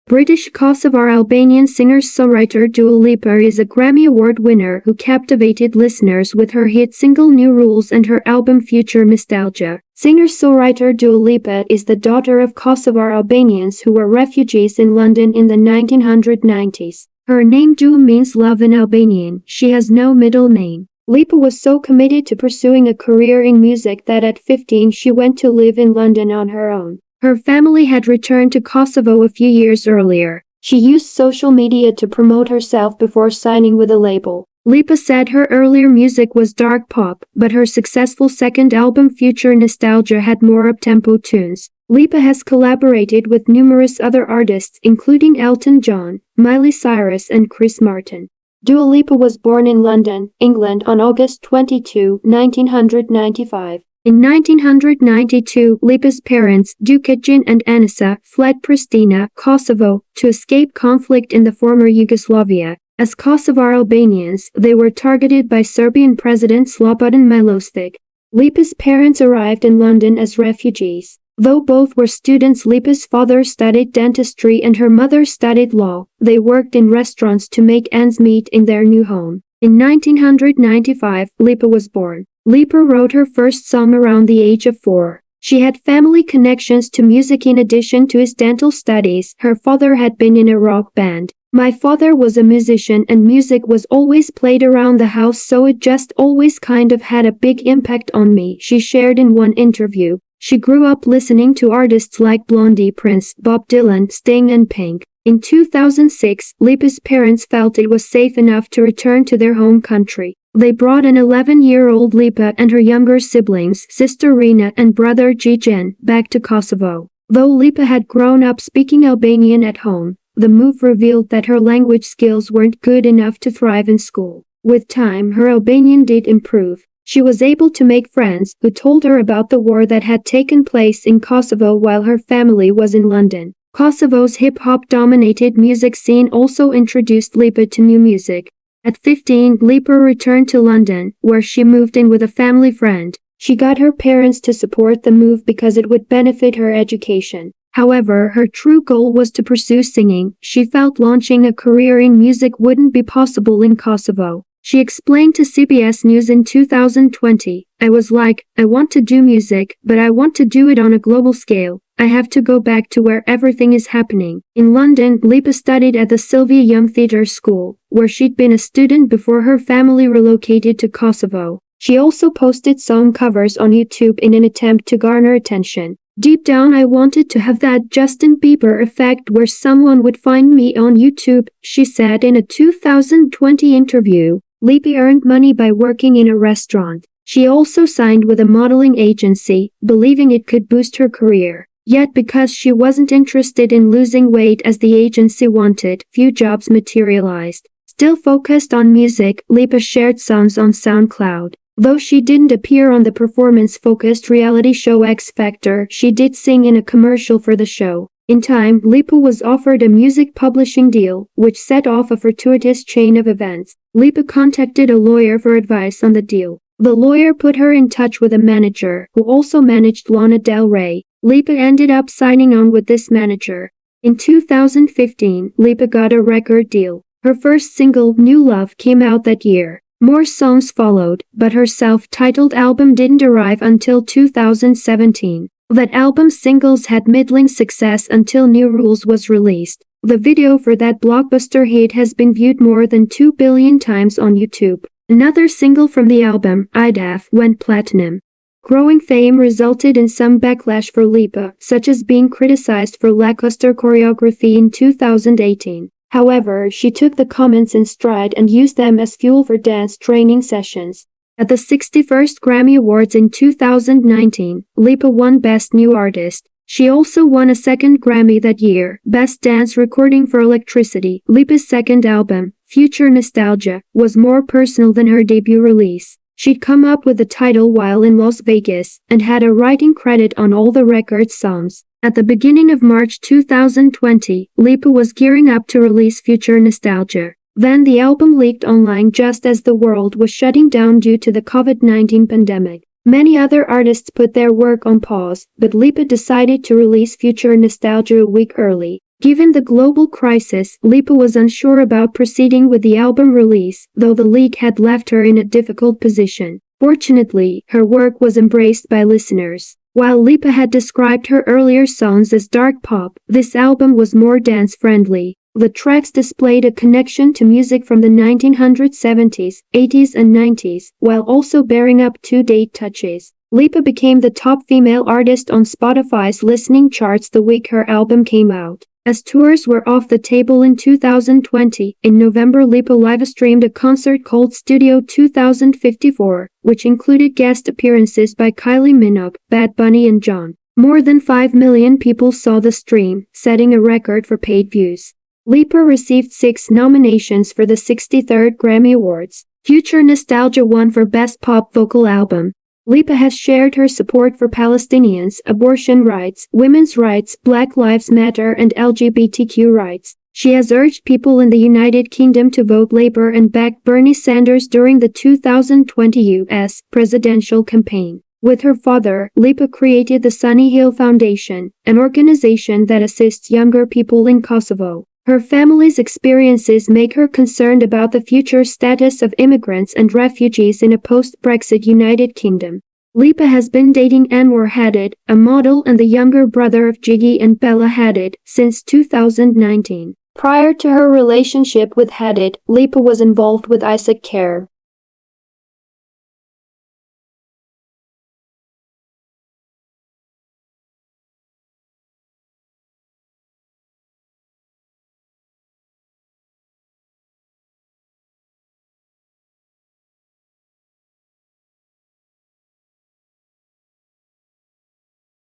British Kosovar-Albanian singer-songwriter Dua Lipa is a Grammy Award winner who captivated listeners with her hit single New Rules and her album Future Nostalgia. Singer-songwriter Dua Lipa is the daughter of Kosovar Albanians who were refugees in London in the 1990s. Her name Dua means love in Albanian. She has no middle name. Lipa was so committed to pursuing a career in music that at 15 she went to live in London on her own. Her family had returned to Kosovo a few years earlier. She used social media to promote herself before signing with a label. Lipa said her earlier music was dark pop, but her successful second album Future Nostalgia had more up-tempo tunes. Lipa has collaborated with numerous other artists including Elton John, Miley Cyrus and Chris Martin. Dua Lipa was born in London, England on August 22, 1995. In 1992, Lipa's parents, Dukagjin and Anissa, fled Pristina, Kosovo, to escape conflict in the former Yugoslavia. As Kosovar Albanians, they were targeted by Serbian President Slobodan Milosevic. Lipa's parents arrived in London as refugees. Though both were students, Lipa's father studied dentistry and her mother studied law. They worked in restaurants to make ends meet in their new home. In 1995, Lipa was born. Lipa wrote her first song around the age of 4. She had family connections to music in addition to his dental studies. Her father had been in a rock band. My father was a musician and music was always played around the house, so it just always kind of had a big impact on me, she shared in one interview. She grew up listening to artists like Blondie, Prince, Bob Dylan, Sting and Pink. In 2006, Lipa's parents felt it was safe enough to return to their home country. They brought an 11-year-old Lipa and her younger siblings, sister Rina and brother Gjen, back to Kosovo. Though Lipa had grown up speaking Albanian at home, the move revealed that her language skills weren't good enough to thrive in school. With time, her Albanian did improve. She was able to make friends who told her about the war that had taken place in Kosovo while her family was in London. Kosovo's hip-hop-dominated music scene also introduced Lipa to new music. At 15, Lipa returned to London, where she moved in with a family friend. She got her parents to support the move because it would benefit her education. However, her true goal was to pursue singing. She felt launching a career in music wouldn't be possible in Kosovo. She explained to CBS News in 2020, "I was like, I want to do music, but I want to do it on a global scale. I have to go back to where everything is happening." In London, Lipa studied at the Sylvia Young Theatre School, where she'd been a student before her family relocated to Kosovo. She also posted song covers on YouTube in an attempt to garner attention. "Deep down I wanted to have that Justin Bieber effect where someone would find me on YouTube," she said in a 2020 interview. Lipa earned money by working in a restaurant. She also signed with a modeling agency, believing it could boost her career. Yet because she wasn't interested in losing weight as the agency wanted, few jobs materialized. Still focused on music, Lipa shared songs on SoundCloud. Though she didn't appear on the performance-focused reality show X Factor, she did sing in a commercial for the show. In time, Lipa was offered a music publishing deal, which set off a fortuitous chain of events. Lipa contacted a lawyer for advice on the deal. The lawyer put her in touch with a manager, who also managed Lana Del Rey. Lipa ended up signing on with this manager. In 2015, Lipa got a record deal. Her first single, New Love, came out that year. More songs followed, but her self-titled album didn't arrive until 2017. That album's singles had middling success until New Rules was released. The video for that blockbuster hit has been viewed more than 2 billion times on YouTube. Another single from the album, Idgaf, went platinum. Growing fame resulted in some backlash for Lipa, such as being criticized for lackluster choreography in 2018. However, she took the comments in stride and used them as fuel for dance training sessions. At the 61st Grammy Awards in 2019, Lipa won Best New Artist. She also won a second Grammy that year, Best Dance Recording for Electricity. Lipa's second album, Future Nostalgia, was more personal than her debut release. She'd come up with the title while in Las Vegas, and had a writing credit on all the record's songs. At the beginning of March 2020, Lipa was gearing up to release Future Nostalgia. Then the album leaked online just as the world was shutting down due to the COVID-19 pandemic. Many other artists put their work on pause, but Lipa decided to release Future Nostalgia a week early. Given the global crisis, Lipa was unsure about proceeding with the album release, though the leak had left her in a difficult position. Fortunately, her work was embraced by listeners. While Lipa had described her earlier songs as dark pop, this album was more dance-friendly. The tracks displayed a connection to music from the 1970s, 80s and 90s, while also bearing up-to-date touches. Lipa became the top female artist on Spotify's listening charts the week her album came out. As tours were off the table in 2020, in November Lipa live-streamed a concert called Studio 2054, which included guest appearances by Kylie Minogue, Bad Bunny and John. More than 5 million people saw the stream, setting a record for paid views. Lipa received 6 nominations for the 63rd Grammy Awards. Future Nostalgia won for Best Pop Vocal Album. Lipa has shared her support for Palestinians, abortion rights, women's rights, Black Lives Matter and LGBTQ rights. She has urged people in the United Kingdom to vote Labour and back Bernie Sanders during the 2020 US presidential campaign. With her father, Lipa created the Sunny Hill Foundation, an organization that assists younger people in Kosovo. Her family's experiences make her concerned about the future status of immigrants and refugees in a post-Brexit United Kingdom. Lipa has been dating Anwar Hadid, a model and the younger brother of Gigi and Bella Hadid, since 2019. Prior to her relationship with Hadid, Lipa was involved with Isaac Kerr.